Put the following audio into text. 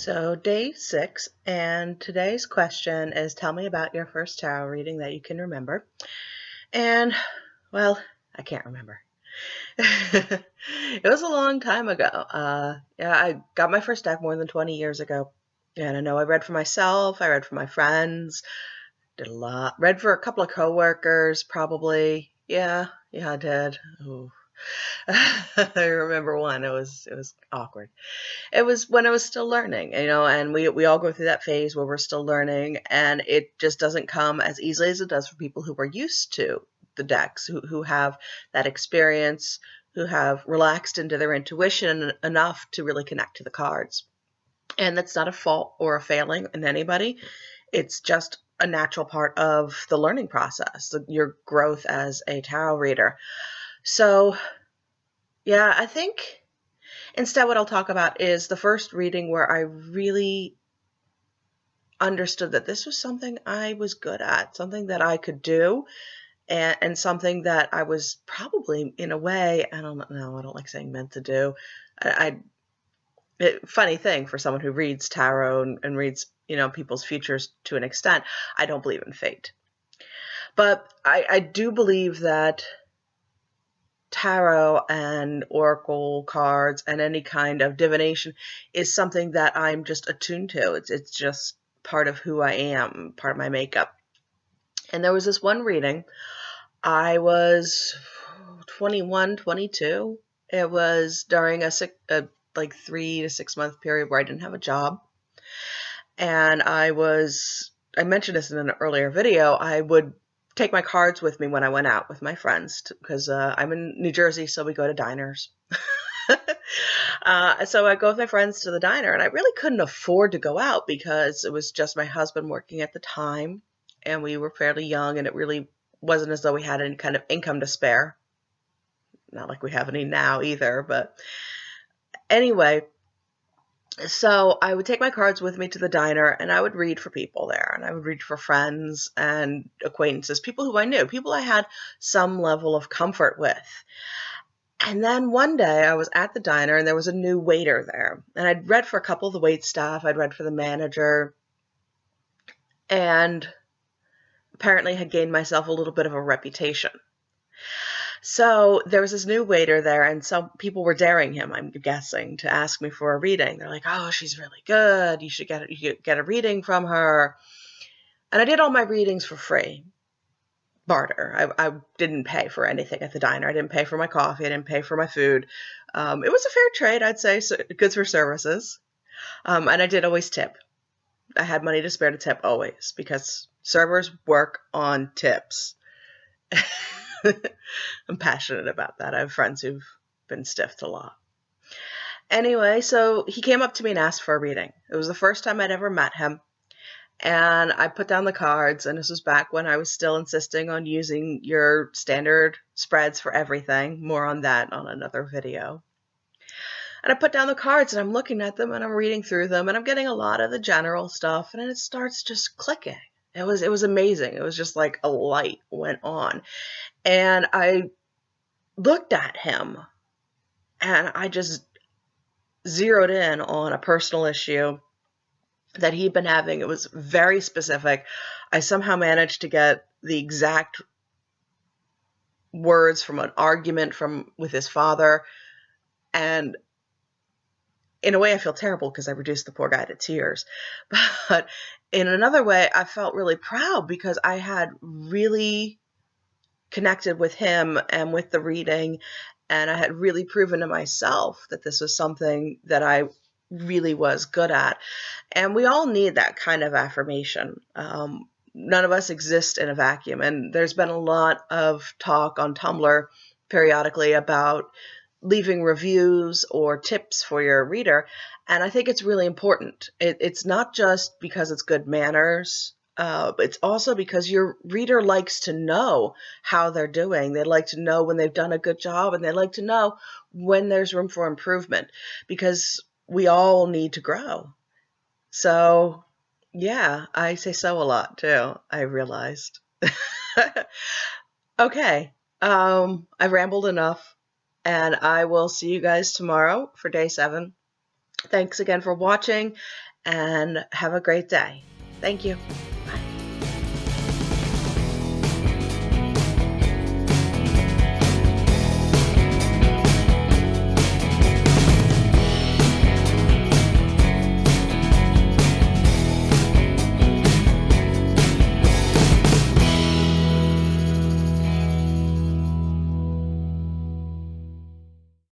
So day 6, and today's question is tell me about your first tarot reading that you can remember. And, well, I can't remember. It was a long time ago. I got my first deck more than 20 years ago. And I know I read for myself, I read for my friends, did a lot. Read for a couple of coworkers, probably. Yeah, I did. Ooh. I remember one. It was awkward. It was when I was still learning, and we all go through that phase where we're still learning, and it just doesn't come as easily as it does for people who are used to the decks, who have that experience, who have relaxed into their intuition enough to really connect to the cards. And that's not a fault or a failing in anybody. It's just a natural part of the learning process, your growth as a tarot reader. So, yeah, I think instead what I'll talk about is the first reading where I really understood that this was something I was good at, something that I could do, and something that I was probably, in a way, I don't know, I don't like saying meant to do. Funny thing for someone who reads tarot and reads, people's futures to an extent, I don't believe in fate. But I do believe that tarot and oracle cards and any kind of divination is something that I'm just attuned to. It's just part of who I am, part of my makeup. And there was this one reading. I was 21, 22. It was during a 3 to 6 month period where I didn't have a job. And I mentioned this in an earlier video, I would take my cards with me when I went out with my friends because I'm in New Jersey, so we go to diners. So I go with my friends to the diner, and I really couldn't afford to go out because it was just my husband working at the time, and we were fairly young, and it really wasn't as though we had any kind of income to spare. Not like we have any now either, but anyway, so I would take my cards with me to the diner, and I would read for people there, and I would read for friends and acquaintances, people who I knew, people I had some level of comfort with. And then one day I was at the diner, and there was a new waiter there, and I'd read for a couple of the wait staff, I'd read for the manager, and apparently had gained myself a little bit of a reputation. So there was this new waiter there, and some people were daring him, I'm guessing, to ask me for a reading. They're like, "Oh, she's really good. You should get a reading from her." And I did all my readings for free. Barter. I didn't pay for anything at the diner. I didn't pay for my coffee. I didn't pay for my food. It was a fair trade, I'd say, so goods for services. And I did always tip. I had money to spare to tip always because servers work on tips. I'm passionate about that. I have friends who've been stiffed a lot. Anyway, so he came up to me and asked for a reading. It was the first time I'd ever met him. And I put down the cards, and this was back when I was still insisting on using your standard spreads for everything. More on that on another video. And I put down the cards, and I'm looking at them, and I'm reading through them, and I'm getting a lot of the general stuff, and then it starts just clicking. It was amazing. It was just like a light went on. And I looked at him, and I just zeroed in on a personal issue that he'd been having. It was very specific. I somehow managed to get the exact words from an argument with his father. And in a way, I feel terrible because I reduced the poor guy to tears. But in another way, I felt really proud because I had really connected with him and with the reading, and I had really proven to myself that this was something that I really was good at. And we all need that kind of affirmation. None of us exist in a vacuum, and there's been a lot of talk on Tumblr periodically about leaving reviews or tips for your reader, and I think it's really important. It's not just because it's good manners, it's also because your reader likes to know how they're doing. They like to know when they've done a good job, and they like to know when there's room for improvement, because we all need to grow. So, yeah, I say so a lot too, I realized. Okay, I've rambled enough, and I will see you guys tomorrow for day 7. Thanks again for watching, and have a great day. Thank you.